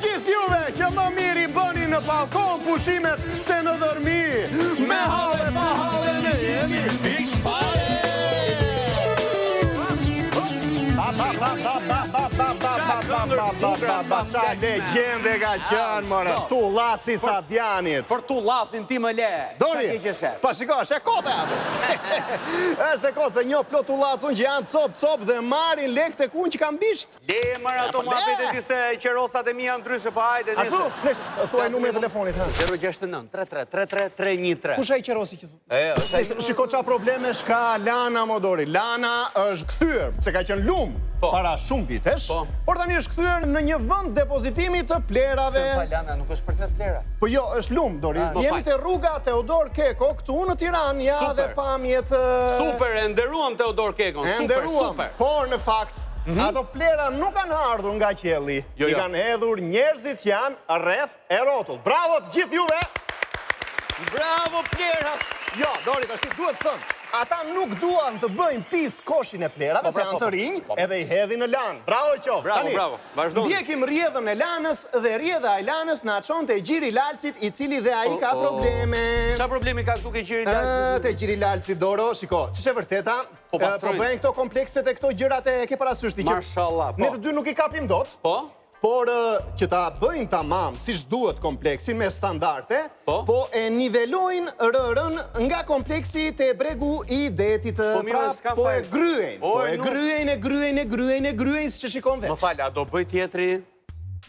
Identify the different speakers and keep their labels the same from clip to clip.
Speaker 1: gjithë juve që më miri bëni në balkon pushimet se në dërmi. Me hale pa hale ne jemi fix fare. Qa legjende ka qënë, more, Tullaci Sabjanit.
Speaker 2: Për Tullacin ti më le.
Speaker 1: Dori, pa shiko, është e kote atës. është e kote, se një plot Tullacun që janë cop dhe marin lek të kun që kanë bisht.
Speaker 2: Le, mërë ato mua pete ti se qerosat e mija ndryshe, pa hajde.
Speaker 1: Ashtu, nësë, thuaj numër e telefonit.
Speaker 2: 069-33-313.
Speaker 1: Kusha i qerosi që thu? Shiko qa probleme shka Lana, mo Dori. Lana është këthyër, se ka qenë lumë. Para shumë vitesh, por tani është kthyer në një vend depozitimi të plerave.
Speaker 2: Se Lana nuk është për të plera.
Speaker 1: Po jo, është lumë, Dori. Jemi te rruga Teodor Keko, këtu në Tiranë, ja dhe pamjet...
Speaker 2: Super, e nderuam Teodor Kekon, super.
Speaker 1: Por në fakt, ato plera nuk kanë ardhur nga qielli. I kanë hedhur njerëzit që janë rreth e rrotull. Bravo të gjithë juve!
Speaker 2: Bravo plera!
Speaker 1: Jo, Dori, tash duhet thënë. Ata nuk duan të bëjnë pis koshin e plerave, se janë të rinj, edhe i hedhin në lanë. Bravo qoftë.
Speaker 2: Bravo, vazhdo.
Speaker 1: Ndjekim rrjedhën e lanës dhe rrjedha e lanës na çon te Gjiri Lalcit, i cili dhe ai ka probleme.
Speaker 2: Çfarë problemi ka këtu ke Gjiri Lalcit?
Speaker 1: Te Gjiri Lalcit, Doro, shiko, ç'është e vërteta, po bëjnë këto komplekset e këto gjërat e ke parasysh ti që
Speaker 2: Mashallah, po.
Speaker 1: Ne të dy nuk i kapim dot.
Speaker 2: Po.
Speaker 1: Por që ta bëjnë tamam si duhet kompleksin me standarte, po e nivelojnë rërën nga kompleksi te bregu i detit. Po e gryejnë. Po e gryejnë, si që shikon veç.
Speaker 2: Më falë, a do bëj tjetri?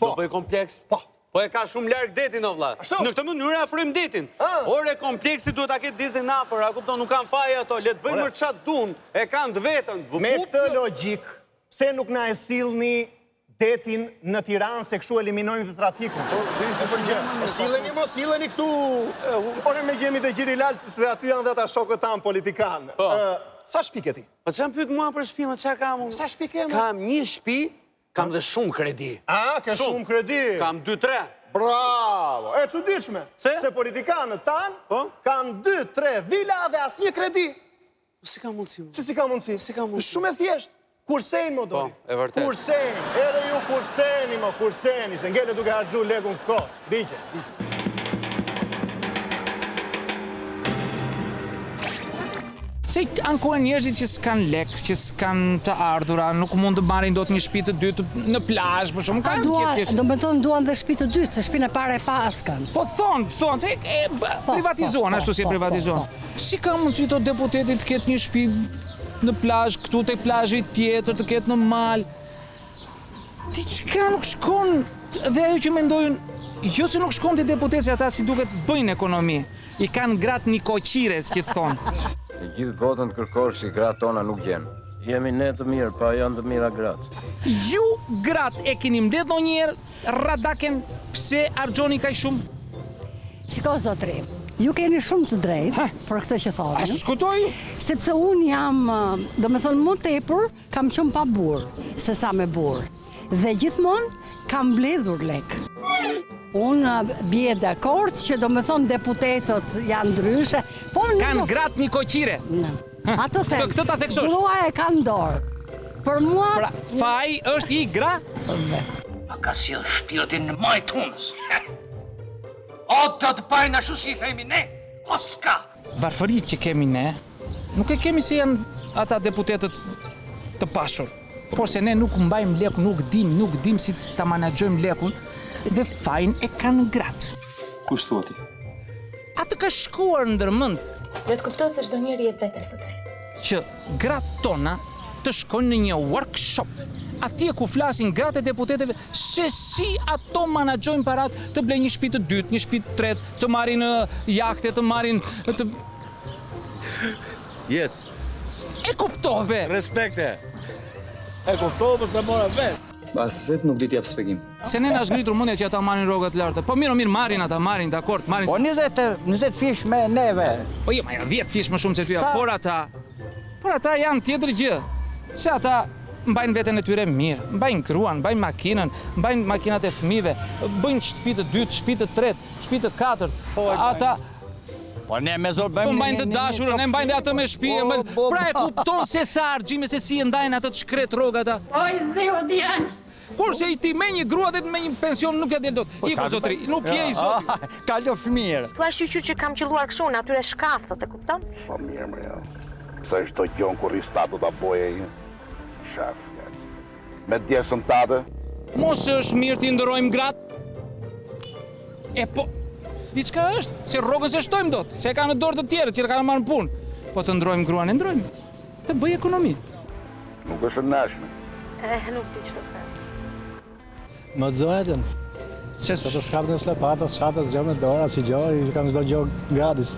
Speaker 2: Do bëj kompleks?
Speaker 1: Po.
Speaker 2: Po e ka shumë larg detin, o vlla. Në këtë mënyrë afrojmë detin. Ore kompleksit duhet ta ketë detin afër, a kupton, nuk kanë faj ato, le të bëjmë çat duan, e kanë të vetën.
Speaker 1: Me këtë logjik, pse nuk na e sillni detin në Tiranë se kështu eliminojmë të trafikun. Silleni këtu. Ore me gjemi të Gjiri Lalcit se aty janë dhe ata shokët tanë politikanë. Sa shtëpi ke ti?
Speaker 2: Po çam pyet mua për shtëpi, çka kam unë?
Speaker 1: Sa shtëpi ke?
Speaker 2: Kam një shtëpi, kam dhe shumë kredi.
Speaker 1: A, ke shumë kredi?
Speaker 2: Kam 2-3.
Speaker 1: Bravo! E çuditshme. Se politikanët tanë kanë 2-3 vila dhe asnjë kredi.
Speaker 2: Si ka mundësi?
Speaker 1: Si ka mundësi? Shumë e thjeshtë. Kursejnë, mo Dori.
Speaker 2: Po, e vërtet.
Speaker 1: Kursejnë. Edhe ju kurseni, mo, kurseni. Se ngele duke harxhu lekun kohë. Digje.
Speaker 3: Se ankohen njerëzit që s'kan lek, që s'kan të ardhura, nuk mund të marrin dot një shtëpi të dytë në plazh, për shumë kanë.
Speaker 4: Do të thonë duan dhe shtëpi të dytë, se shtëpinë e parë e pa askan.
Speaker 3: Po thonë se privatizohen ashtu si privatizohen. Si ka mundësi të deputetit të ketë një shtëpi në plazh, këtu tek plazhi tjetër, të ketë në mal. Diçka nuk shkon, dhe ajo që mendojnë, jo se nuk shkon te deputetësi ata si duket bëjnë ekonomi. I kanë gratë një koqires, që të thonë.
Speaker 5: Në gjithë botën të kërkosh si gratë tona nuk gjenë. Jemi ne të mirë, pa janë të mira gratë.
Speaker 3: Ju gratë e keni mbledh ndonjëherë radaken pse argjoni kaq shumë?
Speaker 4: Shiko zotri, ju keni shumë të drejtë për këtë që thoni.
Speaker 3: A diskutoj?
Speaker 4: Sepse unë jam, do me thënë më tepër, kam qenë pa burë, se sa me burë. Dhe gjithmonë kam mbledhur lek. Unë bie dakord që do me thonë deputetët janë ndryshe.
Speaker 3: Kanë gratë një koqire.
Speaker 4: Atë them,
Speaker 3: këtë ta theksosh.
Speaker 4: grua e ka në dorë. Për mua...
Speaker 3: Pra, faji është i gra?
Speaker 6: A ka sjell shpirtin në majt hunës. O do të pajnë ashtu si themi ne, o s'ka.
Speaker 3: Varfërit që kemi ne, nuk e kemi se janë ata deputetët të pasur. Por se ne nuk mbajmë lekun, nuk dim si ta menaxhojmë lekun, dhe fajin e kanë gratë.
Speaker 7: Kush thua ti?
Speaker 3: Atë ka shkuar ndërmend.
Speaker 8: Le të kuptohet se çdo njeri jep vetes të drejtë.
Speaker 3: Që gratë tona të shkojnë në një workshop, atje ku flasin gratë e deputetëve se si ato menaxhojnë parat, të blejnë një shtëpi të dytë, një shtëpi të tretë, të marrin jahte, të marrin të...
Speaker 2: Yes.
Speaker 3: E kuptove.
Speaker 2: Respekte. E kuptove se mora vetë.
Speaker 7: Bas vetë nuk di t'jap shpjegim.
Speaker 3: Se ne na zgritur mendja që ata marrin rrogat larta. Po mirë marrin ata, marrin dakord, marrin.
Speaker 6: Po 20 fish me neve.
Speaker 3: Po jo, ma janë 10 fish më shumë se tyja. Por ata janë tjetër gjë. Se ata mbajnë veten e tyre mirë, mbajnë gruan, mbajnë makinën, mbajnë makinat e fëmijëve, bëjnë shtëpi të dytë, shtëpi të tretë, shtëpi të katërt. Ata
Speaker 6: Po ne me zor bëjmë.
Speaker 3: Po mbajnë të dashurën, ne mbajnë atë me shtëpi. Pra e kupton se sa argjime, se si e ndajnë atë të shkret rrogat ata.
Speaker 8: Oj zeu Dian.
Speaker 3: Kurse i ti me një grua dhe me një pension nuk e del dot. Iko zotri, nuk je i zotri.
Speaker 9: Kalof mirë.
Speaker 10: Thua shqyqyr që kam qëlluar kështu në atyre shkathët, e kupton?
Speaker 11: Po mirë më ja. Pse çdo gjon kur i statu ta boje ai. Shaf. Me djesën tate.
Speaker 3: Mos është mirë t'i ndërojmë gratë. E po, diçka është, se rrogën se shtojmë dot, se ka në dorë të tjerë, që kanë marrë në punë. Po të ndrojmë gruan e ndrojmë. Të bëj ekonomi.
Speaker 11: Nuk është e nashme.
Speaker 10: Nuk ti që të them.
Speaker 9: Më dzojtën.
Speaker 3: Se
Speaker 9: të shkapën e slepatas, shatës, gjë me dora, si gjë, i kanë çdo gjë gratis.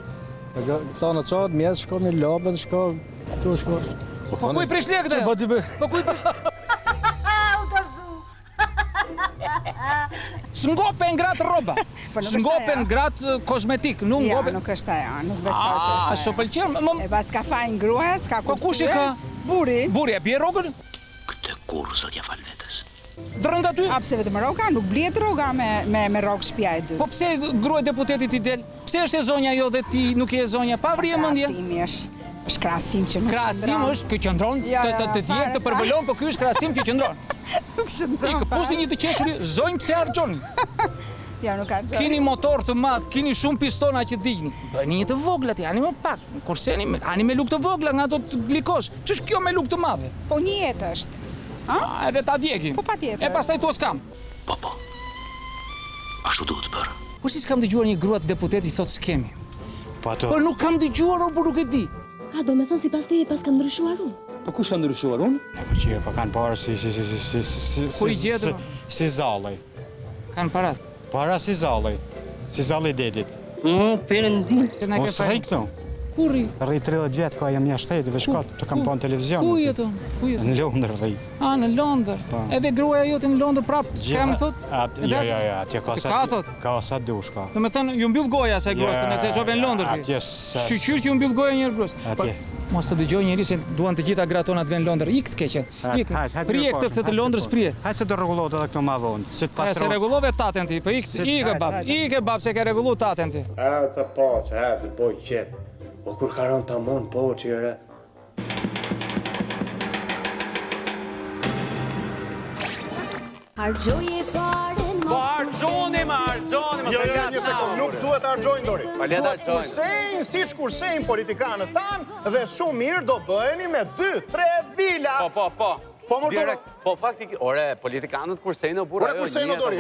Speaker 9: Këto në qodë, mjesë, shko një lobën, shko, tu shko.
Speaker 3: Po ku i prish lekët? Po ku i prish? S'ngopen gratë roba, s'ngopen gratë kozmetik, nuk ngopen...
Speaker 12: Ja, nuk është ajo, nuk besoj se është ajo.
Speaker 3: A, s'o pëlqen?
Speaker 12: E pas ka fajnë gruja, s'ka kursue.
Speaker 3: Po kush e ka?
Speaker 12: Buri.
Speaker 3: Buri, e bje rogën?
Speaker 6: Këtë kurë, zot ja falë vetës.
Speaker 3: Drënd aty?
Speaker 12: A, pse vetëm roga, nuk bliet roga me rogë shpja e dytë.
Speaker 3: Po pse gruaj deputetit i del? Pse është e zonja jo dhe ti nuk je e zonja? Pa vrije mëndje?
Speaker 12: Krasimi është krasim që nuk qëndron.
Speaker 3: Krasim është, kë qëndron, të djekë të përbëllon, po kjo është krasim që qëndron.
Speaker 12: Nuk qëndron.
Speaker 3: I këpusti një të qeshuri, zonjë pse argjoni.
Speaker 12: Ja, nuk argjoni.
Speaker 3: Kini motor të madh, kini shumë pistona që digni. Bëni një të vogla ti, ani më pak. Kurseni, ani me luk të vogla nga ato të glikosh. Ç'është kjo me luk të madhe?
Speaker 12: Po një jetë është.
Speaker 3: Edhe ta djegim.
Speaker 12: Po patjetër.
Speaker 3: E pastaj tu s'kam.
Speaker 6: Po. Ashtu duhet të bërë.
Speaker 3: Po si s'kam dëgjuar një grua të deputeti thotë s'kemi.
Speaker 9: Po ato.
Speaker 3: Po nuk kam dëgjuar, por nuk e di.
Speaker 8: A, do me thënë si pas te pas kam ndryshuar unë?
Speaker 7: Po kush ka ndryshuar unë?
Speaker 9: Po që po kanë parë
Speaker 3: Ku i gjetëm?
Speaker 9: si zallaj.
Speaker 3: Kanë parat.
Speaker 9: Para si zallaj. Si zallaj detit.
Speaker 3: Perëndim.
Speaker 9: Mos rri këtu.
Speaker 3: Ku rri?
Speaker 9: Rri 30 vjet ka jam jashtë shtetit, veç ka të kam pa në televizion.
Speaker 3: Ku jeton?
Speaker 9: Në Londër rri.
Speaker 3: A, në Londër. Edhe gruaja jote në Londër prap, s'ka më thot?
Speaker 9: Ja, atje ka sa. Ka sa dush ka.
Speaker 3: Do të thënë ju mbyll goja asaj gruas, nëse shove në Londër ti. Shqyr që ju mbyll goja një gruas. Mos të dëgjoj njëri se duan të gjitha gratë tona të vënë në Londër. Ik të keqen. Ik. Prije këtë të Londrës prije.
Speaker 9: Hajde se do rregullohet edhe këto më vonë. Si të
Speaker 3: pastrohet. Se rregullove taten ti, po ik e bab se ka rregullu taten ti.
Speaker 13: Të poç, të boj qep. O kur ka rënë tamon poçi re.
Speaker 8: Hargjoje paren mos
Speaker 2: Hargjoni më.
Speaker 1: Një sekund, nuk duhet argjojnë Dori. Duhet kursejnë, siç kursejnë politikanët tanë dhe shumë mirë do bëheni me 2-3 vila.
Speaker 2: Po.
Speaker 1: Po mërtore.
Speaker 2: Po faktikisht, ore, politikanët kursejnë o burra.
Speaker 1: Ore kursejnë o Dori,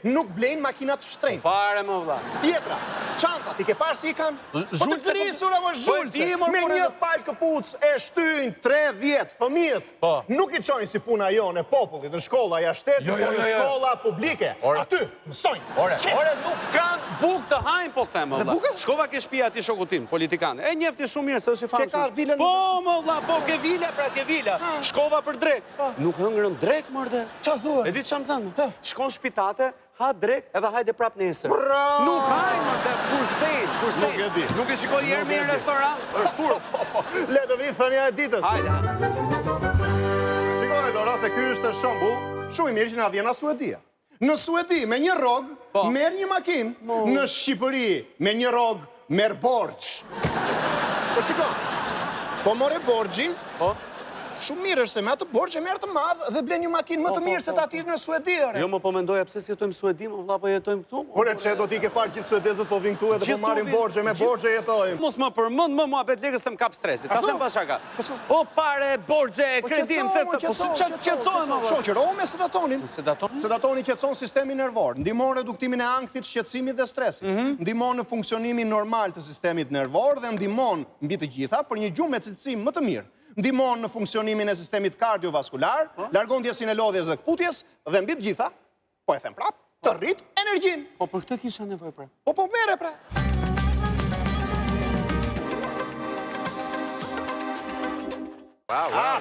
Speaker 1: nuk blejnë makinat të shtrejnë.
Speaker 2: Fare më vla.
Speaker 1: Tjetra, çantat, i ke parë si i kanë? Po të trisura më zhulce, me një palë këpuc e shtyjnë 3-10 fëmijët. Nuk i qojnë si puna jonë e popullit, në shkolla jashtete, po në shkolla publike. Aty, mësojnë.
Speaker 2: Ore, nuk kanë buk të hajnë, po këthe më vla. Shkova ke shtëpia ati shokutim, politikanë. E njefti shumë mirë, se është i famshëm. Po, më vla, po, ke vila, pra ke vila. Shkova për drek. Nuk hëngrën drek, mërde.
Speaker 1: Qa thua?
Speaker 2: E di që më thëmë? Shkon shpitate, ha drek, edhe hajde prap nesër.
Speaker 1: Bravo!
Speaker 2: Nuk hajnë, mërde, kursejnë. Nuk e shikoj jërë me në restorant, është turp.
Speaker 1: Le të vi thënja e ditës. Shikoj, Dora, se ky është shembull shumë i mirë që na vjen nga Suedia. Në Suedi, me një rog, merr një makinë. Në Shqipëri, me një rog, merr borxh. Po shikoj, po more borxhin, shumë mirë është se me atë borxh e merr të madh dhe blen një makinë më të mirë se ta tirë në Suedi.
Speaker 2: Jo, më po mendoja pse si jetojmë Suedi, më vlla po jetojmë këtu.
Speaker 1: Ore pse do t'i ke parë gjithë suedezët po vinë këtu edhe po marrin borxhe, me borxhe jetojmë.
Speaker 2: Mos më përmend më muhabet lekës se më kap stresi. Ta them bashaka. Po pare, borxhe, kredim, qetësohen.
Speaker 1: Shoqëro me sedatonin. Sedatoni qetëson sistemin nervor, ndihmon reduktimin e ankthit, shqetësimit dhe stresit. Ndihmon në funksionimin normal të sistemit nervor dhe ndihmon mbi të gjitha për një gjumë me cilësi më të mirë. Ndihmon në funksionimin e sistemit kardiovaskular, largon ndjesin e lodhjes dhe këputjes dhe mbi të gjitha, po e them prap, të rrit energjin.
Speaker 2: Po për këtë kisha nevojë pra.
Speaker 1: Po mere pra.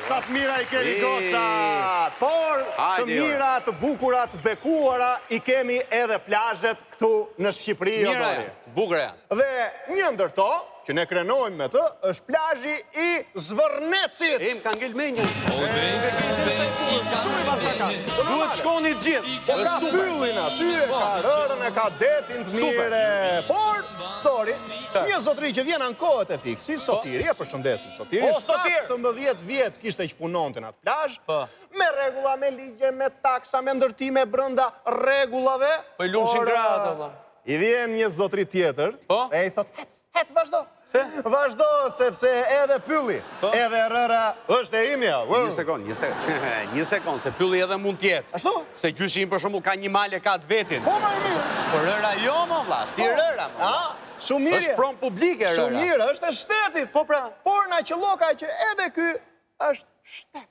Speaker 1: Sa të mira i kemi gocat, por të mira, të bukura, të bekuara i kemi edhe plazhet këtu në Shqipëri.
Speaker 2: Mira, bukura.
Speaker 1: Dhe një ndër to, që ne krenojmë me të, është plazhi i Zvërnecit.
Speaker 2: Im ka ngel menjën.
Speaker 1: Shumë i bashaka.
Speaker 2: Duhet shkoni gjithë.
Speaker 1: Po ka pyllin aty, e ka rërën, e ka detin të mire. Por, Dori, një zotëri që vjen ankohet e fiksi, Sotiri, e përshëndesim Sotiri, 17 vjet kishte që punonte në atë plazh, me rregulla, me ligje, me taksa, me ndërtime brenda rregullave.
Speaker 2: Po i lumshin gratë, valla.
Speaker 1: I vjen një zotëri tjetër, e i thot, hec, vazhdo. Se? Vazhdo, sepse edhe pylli, edhe rëra është e imja.
Speaker 2: Një sekond, se pylli edhe mund tjetë.
Speaker 1: Ashtu?
Speaker 2: Se gjyshi im për shembull ka një male ka të vetin.
Speaker 1: Po, më mirë.
Speaker 2: Por rëra jo, më vlla, si rëra, më vlla.
Speaker 1: Shumë mirë.
Speaker 2: Është pronë publike, rëra.
Speaker 1: Shumë mirë, është e shtetit. Po pra. Por na që loka që edhe ky është shtet.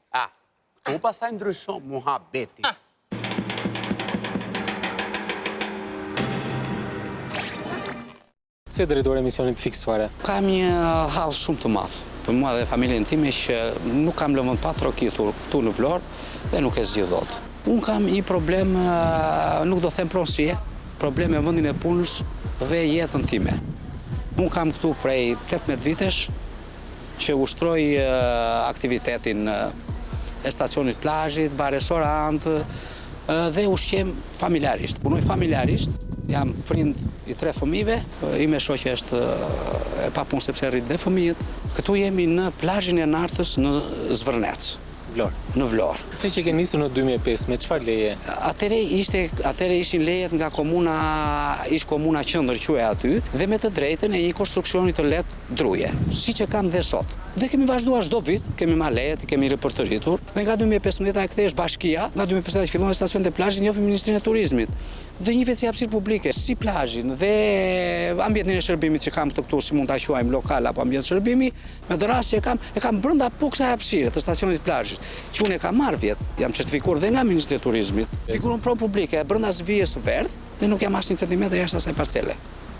Speaker 2: Këtu pastaj ndryshon muhabeti.
Speaker 14: Si drejtori emisionit Fix Fare?
Speaker 15: Kam një hall shumë të madh për mua dhe familjen time që nuk kam lëvend pa trokitur këtu në Vlorë dhe nuk e zgjidh dot. Unë kam një problem, nuk do them pronësie, problem me vendin e punës dhe jetën time. Unë kam këtu prej 18 vitesh që ushtroj aktivitetin e stacionit plazhit, bar restorant dhe ushqem familjarisht. Punoj familjarisht. Jam prind i 3 fëmijëve, ime shoqja është e papunë sepse rrit dhe fëmijët. Këtu jemi në plazhin e Nartës në Zvërnec. Në Vlorë.
Speaker 14: Te që ke nisur në 2005, me çfarë leje?
Speaker 15: Atëre ishin lejet nga komuna, ish komuna qendër quhej aty, dhe me të drejtën e një konstruksioni të lehtë druje, siç e kam dhe sot. Dhe kemi vazhduar çdo vit, kemi marrë lejet, kemi ripërtëritur, dhe nga 2015 e kthehesh bashkia, nga 2015 fillon stacionet e plazhit, njohim Ministrinë e Turizmit. Dhe një vetë si hapësirë publike, si plazhin dhe ambientin e shërbimit që kam këtu, si mund ta quajmë lokal apo ambient shërbimi, me të rast që e kam brenda kësaj hapësire të stacionit plazhit, që unë e kam marrë vjet, jam certifikuar dhe nga Ministri i Turizmit. Figuron pronë publike brenda zvijës së verdh dhe nuk jam as 1 centimetër jashtë asaj parcele.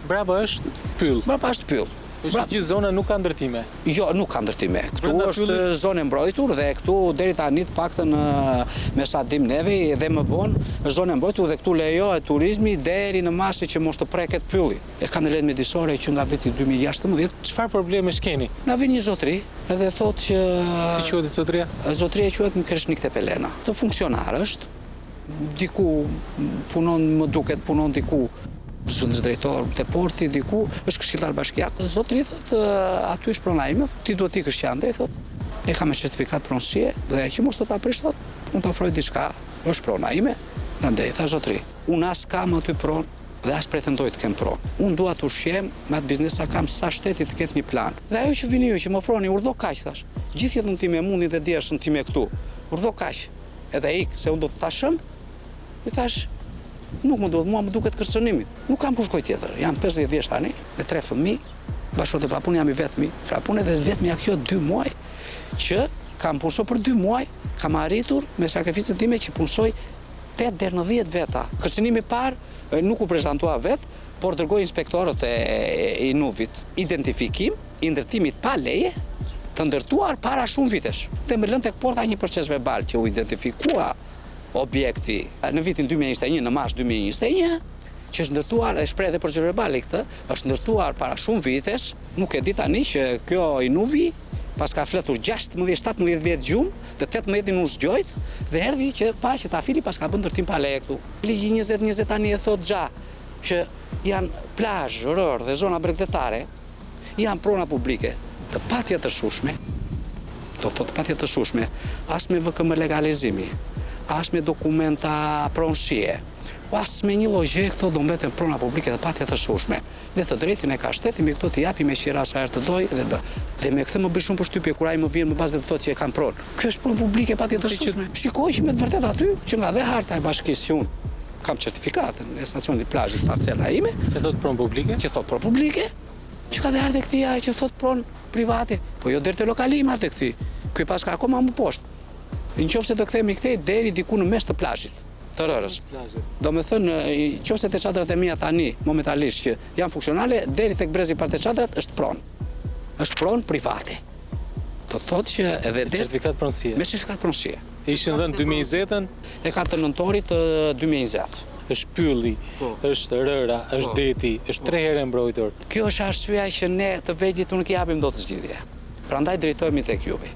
Speaker 14: Brapa është pyll.
Speaker 15: Brapa është pyll.
Speaker 14: Gjithë zona nuk ka ndërtime?
Speaker 15: Jo, nuk ka ndërtime. Këtu është zonë mbrojtur dhe këtu deri tani të paktën me sa dim neve dhe më vonë është zonë mbrojtur dhe këtu lejohet turizmi deri në masi që mos të preket pylli. E kanë lejen mjedisore që nga viti 2016.
Speaker 14: Çfarë probleme keni?
Speaker 15: Na vjen një zotëri edhe thotë që
Speaker 14: si quhet zotëria? Zotëria
Speaker 15: quhet Kreshnik Tepelena. Të funksionar është. Diku punon, më duket punon diku zëndës drejtor të porti, diku, është këshilltar bashkiak. Zotëri thotë, aty është prona ime, ti duhet ikësh qande, thotë. E kam me certifikat pronësie, dhe që mos të ta prish, thotë, unë të ofroj diçka, është prona ime, ndej, tha zotëri. Unë as kam aty pronë, dhe as pretendoj të kem pronë. Unë dua të ushqem, me atë biznesa kam sa shteti të ketë një plan. Dhe ajo që vini ju, që më ofroni, urdhë kaq, thash. Gjithë jetën time mundi dhe djersën time këtu. Urdhë kaq. Edhe ik, se unë do të tashëm, i thash, nuk më duhet, mua më duket kërcënimit. Nuk kam ku shkoj tjetër. Jam 50 vjeç tani, me 3 fëmijë, bashkët e papun jam i vetmi. Papun edhe vetmi ja kjo 2 muaj, që kam punësoj për 2 muaj, kam arritur me sakrificën time që punësoj 8 deri në 10 veta. Kërcënimi i parë nuk u prezantua vet, por dërgoi inspektorët e Inuvit identifikim i ndërtimit pa leje të ndërtuar para shumë vitesh. Dhe më lënë tek porta një proces verbal që u identifikua objekti në vitin 2021, në mars 2021, që është ndërtuar, e shpreh edhe proces verbal këtë, është ndërtuar para shumë vitesh, nuk e di tani që kjo Inuvi pas ka fletur 16-17 vjet gjumë, të 18-in u zgjojt, dhe erdhi që pa që ta fili pas ka bën ndërtim pa leje këtu. Ligji 2020 tani e thot gja që janë plazh, rër dhe zona bregdetare, janë prona publike të patjetërshme, do të thotë patjetërshme, as me VKM legalizimi, as me dokumenta pronësie, as me një logje këto do mbeten prona publike dhe patjetërshme. Dhe të drejtin e ka shteti me këto të japi me qira sa herë të doj dhe me këtë më bëj shumë përshtypje kur ai më vjen më pas dhe të thotë që e kanë pronë. Kjo është pronë publike patjetërshme. Shikoj që me të vërtetë aty që nga dhe harta e bashkisë që unë kam certifikatën e stacionit plazhit parcela ime,
Speaker 14: që thotë pronë publike,
Speaker 15: që ka dhe ardhe këtia që thotë pronë private, po jo deri te lokali im ardhe këti. Ky pas ka akoma më poshtë. Nëse do kthehemi këtej deri diku në mes të plazhit të Rërës. Do me thënë, nëse te çadrat e mia tani momentalisht që janë funksionale, deri tek brezi par te çadrat është pronë. Është pronë private. Do thotë që edhe
Speaker 14: me certifikat pronësie.
Speaker 15: Me certifikat pronësie.
Speaker 14: Ishin dhënë 2020-ën?
Speaker 15: E ka të nëntorit 2020.
Speaker 14: Është pylli, është rëra, është deti, është 3 herë mbrojtur.
Speaker 15: Kjo është arsyeja që ne të vegjëlit nuk i japim dot zgjidhje. Prandaj drejtohemi tek juve.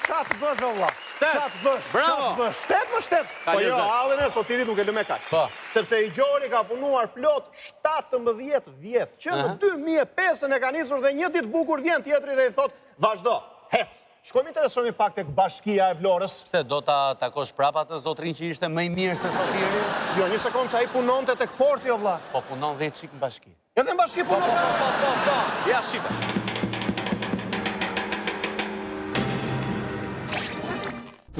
Speaker 1: Qa të bësh në vlla. Çat bësh?
Speaker 2: Bravo.
Speaker 1: Shtet më shtet. Po jo, hallin e Sotirit nuk e lë me kaq.
Speaker 2: Po.
Speaker 1: Sepse i Gjori ka punuar plot 17 vjet, që në 2005 e ka nisur dhe një ditë bukur vjen tjetri dhe i thot, vazhdo, hec. Shkojmë interesojmë pak tek Bashkia e Vlorës.
Speaker 2: Pse do ta takosh prapa atë zotrin që ishte më i mirë se Sotiri?
Speaker 1: Jo, një sekondë, sa ai punonte tek porti o vlla.
Speaker 2: Po punon 10 çik në bashki.
Speaker 1: Edhe në bashki punon.
Speaker 2: Po. Ja shife.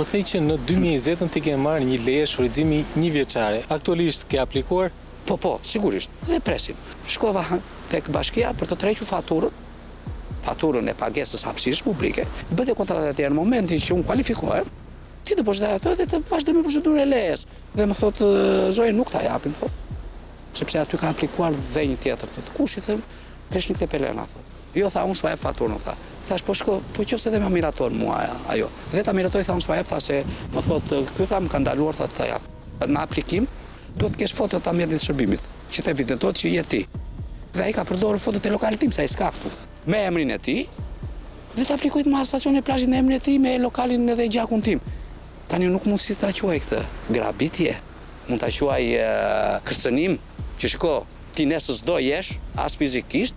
Speaker 14: Më thej që në 2020 ti ke marrë një leje shfrytëzimi 1 vjeçare. Aktualisht ke aplikuar?
Speaker 15: Po, sigurisht. Dhe presim. Shkova tek bashkia për të trequr faturën e pagesës hapësirës publike. Të bëte kontratat e tjerë në momentin që unë kualifikohem, ti të poshtoj ato dhe të vazhdojmë procedurën e lejes. Dhe më thotë, zoje nuk ta japim, thotë. Sepse aty ka aplikuar dhe një tjetër, thotë. Kush i them, Kreshnik Tepelena, thotë. Jo, tha, unë s'pa jep faturën, tha. Thash, po shko, po qofse dhe më miraton mua ajo. Dhe ta miratoj, tha, unë s'pa jep, tha se më thotë, ky tha më ka ndaluar, tha, ta jap. Në aplikim, duhet të kesh foto të ambientit shërbimit, që të evidentohet që je ti. Dhe ai ka përdorur fotot e lokalit tim, sa i s'ka këtu. Me emrin e tij, dhe të aplikojt me stacionin e plazhit me emrin e tij, me lokalin edhe gjakun tim. Tani nuk mund si ta quaj këtë grabitje, mund ta quaj kërcënim, që shiko, ti nesër s'do jesh, as fizikisht.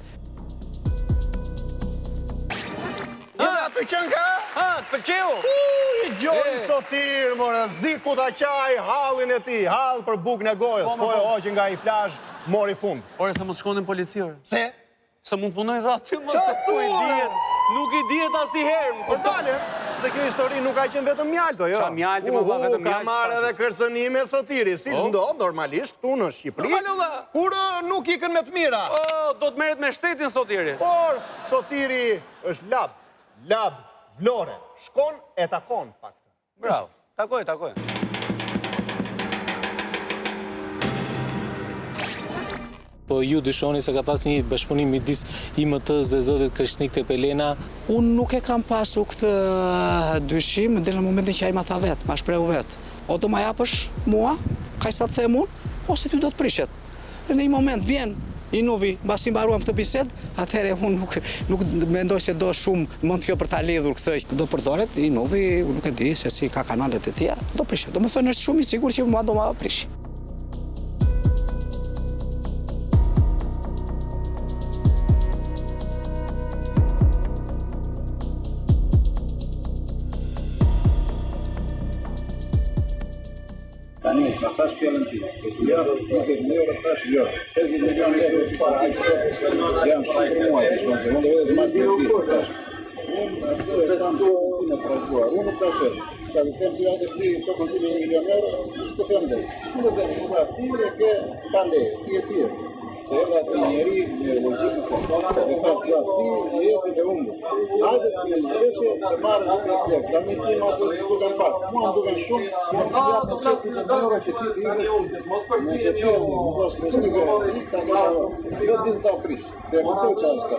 Speaker 1: Aty qënë ka?
Speaker 2: Të pëlqeu?
Speaker 1: I Gjori Sotir, more, s'di ku ta qaj hallin e ti, hall për buk në gojës, po e hoqë nga i plazh, mori fund.
Speaker 2: Ore, se mos shkonin policierë.
Speaker 1: Pse?
Speaker 2: Se mund punoj dhe aty, mos se ku i dihet. Nuk i dihet asnjëherë.
Speaker 1: Po dale, se kjo histori nuk ka qenë vetëm mjalto, jo.
Speaker 2: Qa mjalti, më dha vetëm mjalti.
Speaker 1: Ka marrë edhe kërcënime Sotiri, si ndodh normalisht këtu në Shqipëri, kur nuk ikën me të mira.
Speaker 2: Do të merret me shtetin Sotiri.
Speaker 1: Por Sotiri është lab, Vlore, shkon e takon pak.
Speaker 2: Bravo, takoj.
Speaker 14: Po ju dyshoni se ka pas një bashkëpunim midis IMT-s dhe zotit Kreshnik Tepelena?
Speaker 15: Unë nuk e kam pasur këtë dyshim dhe në momentin që ai ma tha vetë, ma shprehu vetë. O do ma japësh mua, kaj sa të them unë, ose ty do të prishet. Në një moment vjen Inuvi, mbasi mbaruam këtë bisedë, atëherë unë nuk mendoj se do shumë mund kjo për ta lidhur këtë. Do përdoret Inuvi, nuk e di se si ka kanalet e tija, do prishet. Do më thonë është shumë i sigur që mua do ma prish.
Speaker 16: Tani, ta thash fjallën ti. Ja, 20 euro thash jo. 50 milion euro të partit sot janë shumë për mua, unë dhe edhe zma të thash. Unë atëre kam të në trajtuar, unë nuk tashes. Qa të them që ajde pri të kontime 1 milion euro, së të them dhe. Unë dhe shumë ti e ke pale, ti e tjerë. Dhe edhe asë njeri në logjikë në kontonat dhe thash nga ti jetë dhe unë. Ajde të një shreshe të marrë në një stekë. Da mi ti masë të duken pak. Mua më duken shumë, më të jatë të qëtë në euro që ti të me që cilë në bashkë Kreshnikë e ta nga jo të ta prish, se e më të që është ta.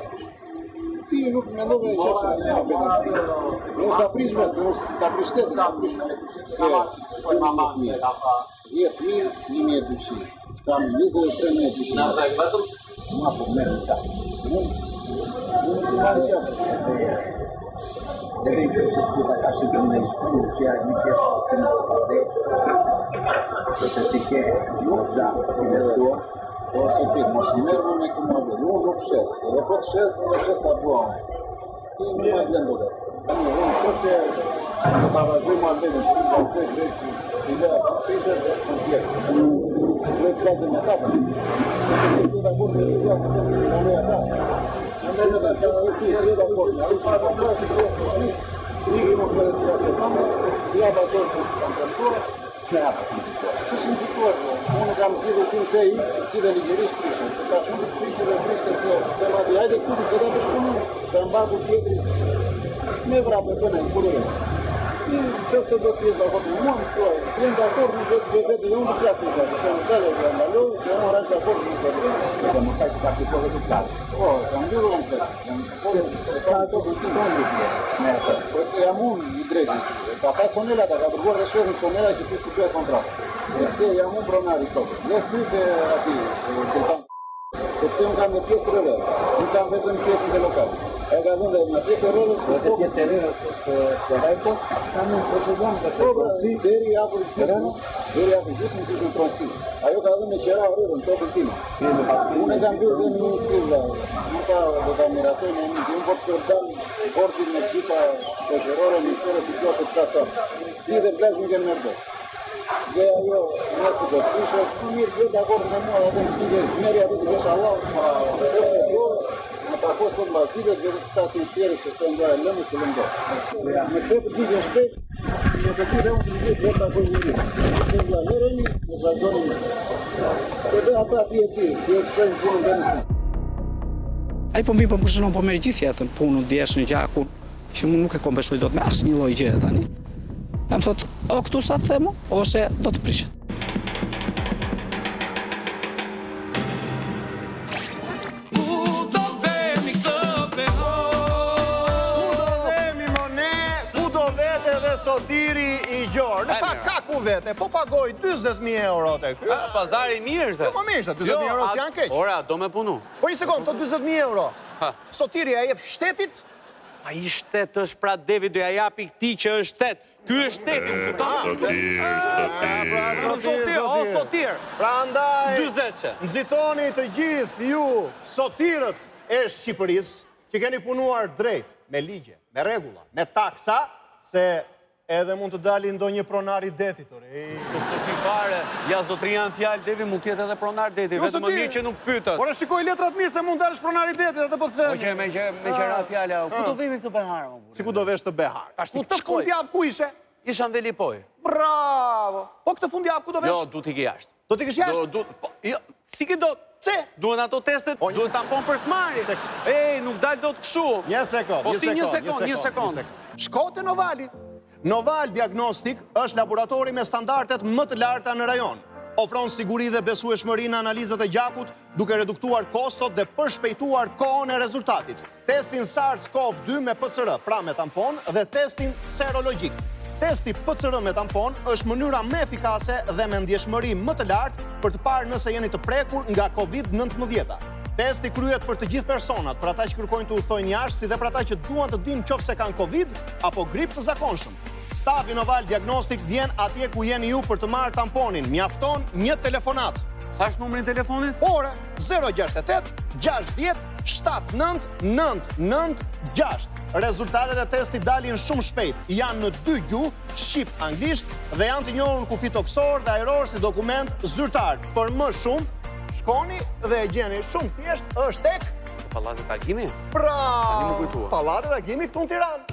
Speaker 16: Ti nuk me ndove e qëtë në betë. Në s'ta prish vetë, se në s'ta prish tete, s'ta prish. Jetë mirë, 1.200. Kam 23.200. Ma po mërë në ta. Unë të marë qëtë. Edhe i që të kuta ka shqipë në shtu, që janë një pjesë të në të përde, që të ke një gjatë të investuar, ose ti mos mërë me këmë dhe, unë nuk shes, edhe po të shes, në shes a buanë. Ti nuk e gjendu dhe. Unë që se në të avazhoj më albenë, që të të të ideja të pejtë dhe kompletë. Në të gazë në tapë, që të të burë në ideja të të në ata. Në në të që ti e da forme, a pa të të të Digimo che ja da tot kontrolor, chiar. Se simțitor, unul cam zi de timp pe aici, zi de ligeriști prișă. Ca și unul prișă de prișă să te mai ai de cum să dă pe școală, să îmbat cu pietri. Ne vrea pe până în curere. Ce să dă pietri acolo, nu am școală. Prin de acord, nu vede de unde pleacă de acolo. Să înțeleg de acolo, să nu arăți de acord, nu se vede. Să mă faci ca pe acolo de clar. Am zis un fel. Ca tot cu unde e amun idrezi. Ca ta sonela, dacă vor reșează sonela și tu știi contract. Se e amun pronari tot. Le fi de ati, să un cam de piesă rele, un cam vedem piesă de local. E ka dhënë në pjesë rrëdhës, në pjesë rrëdhës është përhaj post, kam në proceduar të pronësi deri afër gjysmës si pronësi. Ajo ka dhënë me qera rrëdhën tokën time. Unë kam bërë dhe në ministrin dhe nuk ka do ta miratoj në një gjë, por të dal portin me gjitha shoqërore ministere si kjo të kasa. Ti dhe plazh nuk e merr. Dhe ajo nëse do të ishte mirë gjë dakord me mua atë si dhe merri atë të kesh Allah, ose jo në parkos të mbasdive dhe të tasë në tjere që të ndoja lëmë se lëndo. Me të të digën shpejt, në të tjere unë të gjithë dhe të akoj një një. Se nga mereni, në vazhdojnë një. Se dhe ata ti e të shpejnë punën dhe në shumë.
Speaker 15: Ai po mi po përshënon po merr gjithë jetën, punën, djeshën, gjakun, që mu nuk e kompensoj dot me asnjë lloj gjë tani. Jam thot, o këtu sa të themu, ose do të prishet.
Speaker 1: Sotiri i Gjorë, në fakt ka ku vete, po pagoj 20.000 euro të ky.
Speaker 2: Pazari mirë është.
Speaker 1: Po mirë, 20.000 euro si janë keq.
Speaker 2: Ora, do me punu.
Speaker 1: Po një sekundë, të 20.000 euro. Sotiri a jep shtetit?
Speaker 2: A i shtet është pra Devi, do ja japi këti që është shtet. Ky është shteti, më kuton. Sotir.
Speaker 1: Pra ndaj,
Speaker 2: 20 që.
Speaker 1: Nxitoni të gjithë ju sotirët e Shqipërisë që keni punuar drejt, me ligje, me regula, me taksa, se edhe mund të dali ndonjë pronar i detit, ore.
Speaker 2: Se që t'i fare, ja zotri janë fjallë, Devi mund tjetë edhe pronar detit, vetëm më një që nuk pytët.
Speaker 1: Ore, shikoj letrat mirë se mund dalësh pronar i detit, atë po të thënë.
Speaker 2: Oqe, me qëra fjallë, ku do vimi këtë behar?
Speaker 1: Si ku do vesh të behar? Ku të fundjavë ku ishe?
Speaker 2: Isha në Velipoj.
Speaker 1: Bravo! Po këtë fundjavë ku do vesh?
Speaker 2: Jo, du t'i ki jashtë.
Speaker 1: Do t'i kish jashtë?
Speaker 2: Jo, si ki do?
Speaker 1: Se?
Speaker 2: Duhen ato testet, duhen tampon për t'mari. Ej, nuk dalë do t'këshu.
Speaker 1: Një sekund. Shko te Novali. Noval Diagnostik është laboratori me standardet më të larta në rajon. Ofron siguri dhe besueshmëri në analizat e gjakut, duke reduktuar kostot dhe përshpejtuar kohën e rezultatit. Testin SARS-CoV-2 me PCR, pra me tampon, dhe testin serologjik. Testi PCR me tampon është mënyra më efikase dhe me ndjeshmëri më të lartë për të parë nëse jeni të prekur nga COVID-19. Testi kryhet për të gjithë personat, për ata që kërkojnë të udhtojnë jashtë, si dhe për ata që duan të dinë nëse kanë COVID apo grip të zakonshëm. Stafi Noval Diagnostik vjen atje ku jeni ju për të marrë tamponin. Mjafton një telefonat.
Speaker 2: Sa është numrin telefonit?
Speaker 1: Ore, 068 60 79 996. Rezultatet e testit dalin shumë shpejt. Janë në 2 gjuhë, shqip, anglisht, dhe janë të njohur kufi toksor dhe ajror si dokument zyrtar. Për më shumë, shkoni dhe e gjeni shumë thjesht është tek
Speaker 2: Pallati Takimi?
Speaker 1: Pra, Pallati Takimi këtu në Tiranë.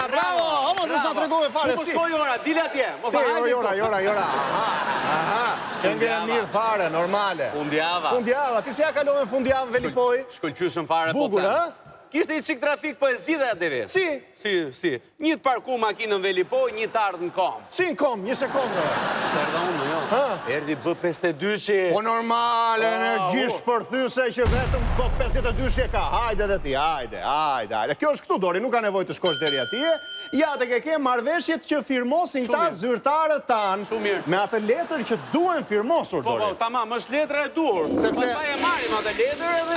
Speaker 1: Bravo! Homo se s'na tregove fare si.
Speaker 2: Ku shkoj ora, dile atje.
Speaker 1: Jora. Aha. Që nge mirë fare, normale. Fundjava. Ti si ja kalove fundjavën Velipoj?
Speaker 2: Shkëlqyshëm fare.
Speaker 1: Bukur, ha?
Speaker 2: Kishte i qik trafik për e zidhe Devi.
Speaker 1: Si?
Speaker 2: Një të parku makinë në Velipoj, një të ardhë në kom.
Speaker 1: Si në kom, një sekundë.
Speaker 2: Se erda unë, jo. Erdi B52-shi.
Speaker 1: Po normal, energjisht përthyse që vetëm B52-shi e ka. Hajde dhe ti, hajde. Kjo është këtu, Dori, nuk ka nevoj të shkosh deri atje. Ja, të ke marrëveshjet që firmosin ta zyrtarët tanë. Me atë letër që duen firmosur, Dori.
Speaker 2: Po, tamam, është letër e dur.
Speaker 1: Sepse...
Speaker 2: Pastaj e marim atë letër edhe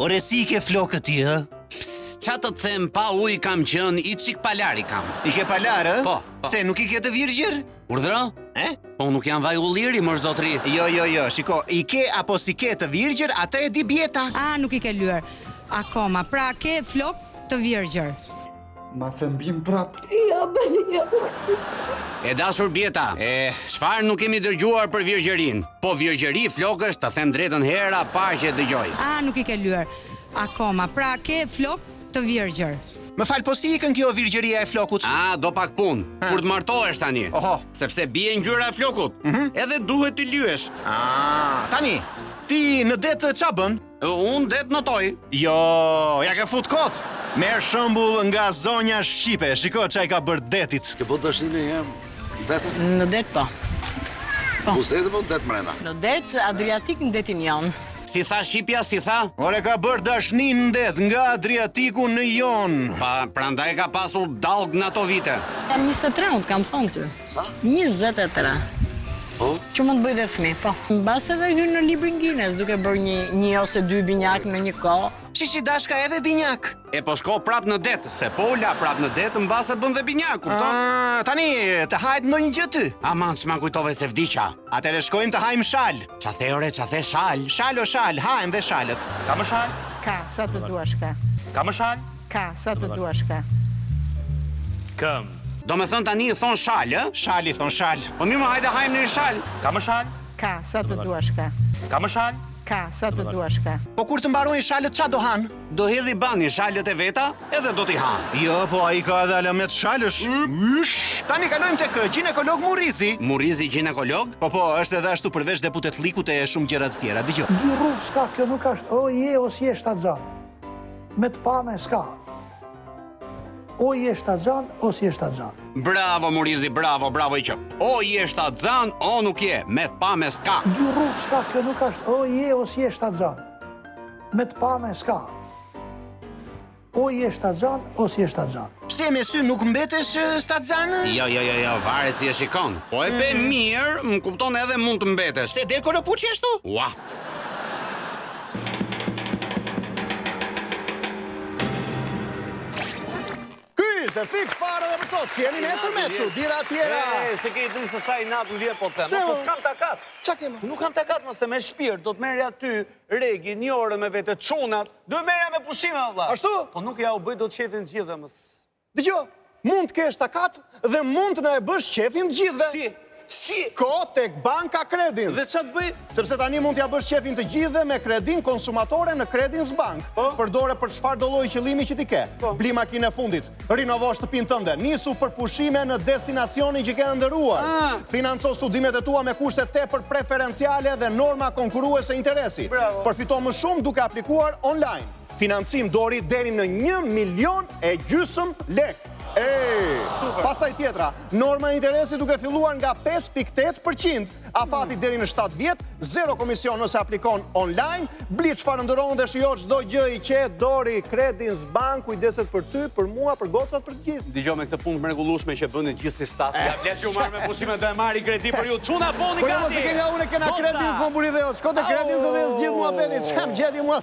Speaker 17: Ore, si I ke flokët ti, hë? Qa të them, pa uj kam qënë, I qik palari kam. I ke palarë? Po. Se, nuk I ke të virgjër? Urdhra? Po, nuk janë vaj ulliri, më zotri. Jo, shiko, I ke apo si ke të virgjër, ata e di bjeta.
Speaker 18: Nuk I ke lyer. Akoma, pra ke flok të virgjër.
Speaker 16: Ma se mbim prap.
Speaker 8: Ja, bebi, ja.
Speaker 17: E dashur bjeta, çfarë nuk kemi dëgjuar për virgjërin? Po virgjëri flokësh, të them drejtën hera, pa që dëgjoj.
Speaker 18: Nuk I ke lyer. Akoma, pra ke flok të virgjër.
Speaker 17: Më fal, po si ikën kjo virgjëria e flokut? Do pak punë, kur të martohesh tani. Sepse bie ngjyra e flokut, edhe duhet të lyesh. Tani, ti në det qa bën? Unë det notoj. Jo, ja ke fut kot. Merë shëmbull nga zonja Shqipe, shiko që I ka bërë detit.
Speaker 11: Ke po dëshime jem detit?
Speaker 19: Në det po.
Speaker 11: Kus detit po det mrena?
Speaker 19: Në det, Adriatik në detin janë.
Speaker 17: Si tha Shqipja, si tha?
Speaker 19: Ore ka bërë dashnin në det nga Adriatiku në Jon.
Speaker 17: Prandaj ka pasur dallg në ato vite.
Speaker 20: Jam 23, unë kam thonë ty. Sa? 23. Që mund të bëj dhe fëmijë, po. Mbas edhe hyn në librin Guinness, duke bërë një ose dy binjak në një kohë.
Speaker 17: Shishi dashka edhe binjak. E po shko prap në det, se po ula prap në det, mbas e bën dhe binjak, kupton?
Speaker 19: Tani, të hajt në një gjë ty.
Speaker 17: Aman, që ma kujtove se vdiqa.
Speaker 19: Atere shkojmë të hajmë shal.
Speaker 17: Qa the ore, qa the shal?
Speaker 19: Shal o shal, hajmë dhe shalët.
Speaker 20: Ka më shal? Ka, sa të duash ka.
Speaker 3: Ka më shal?
Speaker 20: Ka, sa të duash ka.
Speaker 3: Këm.
Speaker 17: Do me thënë tani i thonë shal, e?
Speaker 19: Shal i thonë shal.
Speaker 17: Po mirë më hajde hajmë në shal.
Speaker 3: Ka më shal?
Speaker 20: Ka, sa të duash ka.
Speaker 3: Ka më shal?
Speaker 20: Ka, sa të duash ka.
Speaker 19: Po kur të mbarojnë shalët, qa do hanë?
Speaker 17: Do hedhi bani shalët e veta, edhe do t'i hanë.
Speaker 19: Jo, po a i ka edhe alamet shalësh. Tani kalojmë tek ginekolog Murrizi.
Speaker 17: Murrizi ginekolog?
Speaker 19: Po, është edhe ashtu përveç deputet likut e shumë gjëra të tjera. Dëgjoj.
Speaker 21: Dy rrugë s'ka, kjo nuk është o je ose je shtatzan. Me të pame s'ka. O je shtatzan ose je shtatzan.
Speaker 17: Bravo Murrizi, bravo i që. O je shtatzan, o nuk je, me të pame s'ka.
Speaker 21: Dy rrugë s'ka, kjo nuk është o je ose je shtatzan. Me të pame s'ka. O je shtatzan ose je shtatzan.
Speaker 19: Pse me sy nuk mbetesh shtatzan?
Speaker 17: Jo, varet si e shikon. Po e be mirë, më kupton edhe mund të mbetesh.
Speaker 19: Se del Kolopuçi ashtu?
Speaker 17: Ua.
Speaker 1: Ishte fix para dhe për sot, që jemi nesër me që, dira tjera.
Speaker 2: Se ke i dinë se sa i natë në vjetë po të temë. Po s'kam takat.
Speaker 1: Qa kemë?
Speaker 2: Nuk kam takat, mëse me shpirt, do të merja ty, regi, një orë me vete, çunat, do të merja me pushime, valla.
Speaker 1: Ashtu?
Speaker 2: Po nuk ja u bëj do të qefin të gjithë, mës...
Speaker 1: Dëgjo, mund të kesh takat dhe mund të na e bësh qefin të gjithëve. Si? Ko tek Banka Kredins.
Speaker 2: Dhe qa të bëj?
Speaker 1: Sepse tani mund t'ja bësh qefin të gjithëve me kredin konsumatore në Kredins Bank. Përdore për çfarë do lloji qëllimi që ti ke. Bli makinë e fundit, rinovo shtëpinë tënde, nisu për pushime në destinacionin që ke ndëruar. Financo studimet e tua me kushte tepër preferenciale dhe norma konkurruese interesi. Përfito më shumë duke aplikuar online. Financim dori deri në 1,5 milion lekë. Pastaj tjetra, norma interesi duke filluar nga 5.8%, afati deri në 7 vjet, 0 komision nëse aplikon online, bli çfarë ndëron dhe shijo çdo gjë i qet, dori, Kredins Bank, kujdeset për ty, për mua, për gocat, për të gjithë.
Speaker 2: Dgjoj me këtë punë mrekullueshme që bëni gjithë si staf. Ja flet ju marr me pushimet do e marri kredi për ju. Çuna boni gati.
Speaker 1: Po mos e ke nga unë kena Kredins më buri dhe shko te Kredins dhe zgjidh muhabetin. Ç'kam gjeti mua?